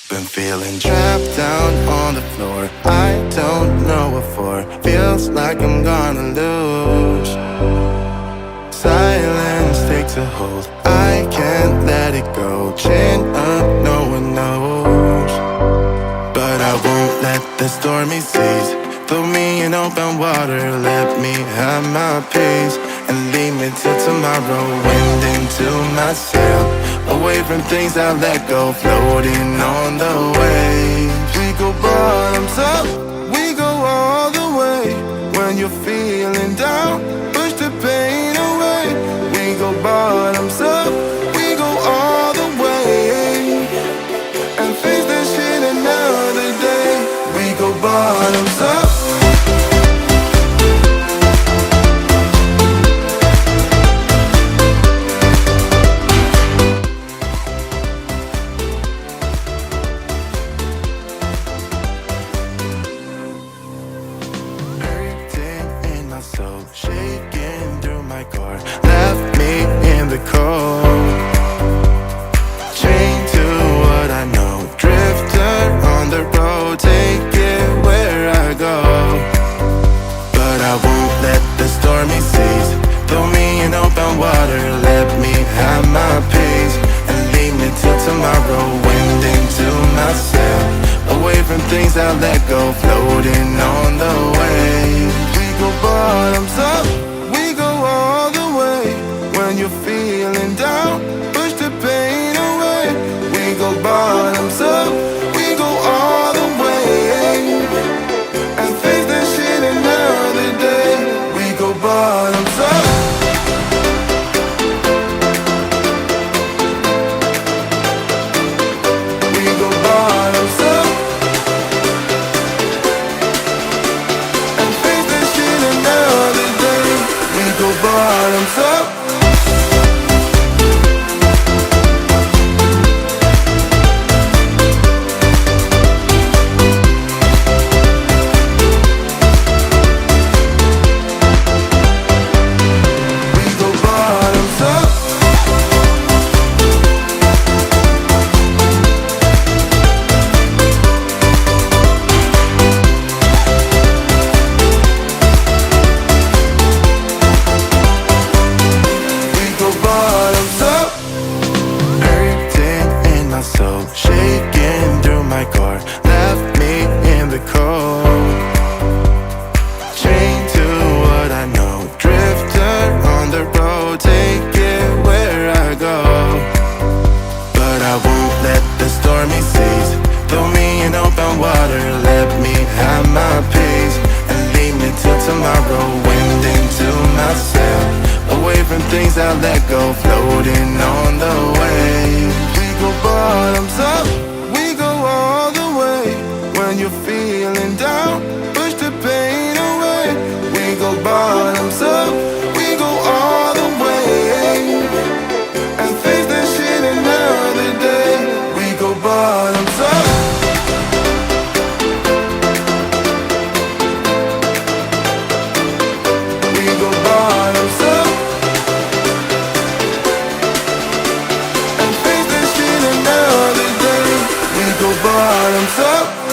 Been feeling trapped down on the floor. I don't know what for. Feels like I'm gonna lose. Silence takes a hold. I can't let it go. Chin up, no one knows. But I won't let the stormy seas throw me in open water. Let me have my peace and leave me till tomorrow. Wind into my sail, away from things I let go, floating on the waves. We go bottoms up, we go all the way. When you're feeling down, push the pain away. We go bottoms up, we go all the way, and face that shit another day. We go bottoms up. So shaking through my car, left me in the cold. Chained to what I know, drifter on the road, take it where I go. But I won't let the stormy seas throw me in open water. Let me have my peace and leave me till tomorrow. Wind into my sail, away from things I let go, floating on the waves. We go bottoms up, we go all the way. When you're feeling down, push the pain away. We go bottoms up, we go all the way, and face that shit another day. We go bottoms up. We go bottoms up. Bottoms up. Things I let go, floating on the waves. We go bottoms up, we go all the way. When you're feeling down, push the pain away. We go bottoms up, we go all the way, and face that shit another day. We go bottoms up. We go bottoms up. Bottoms up.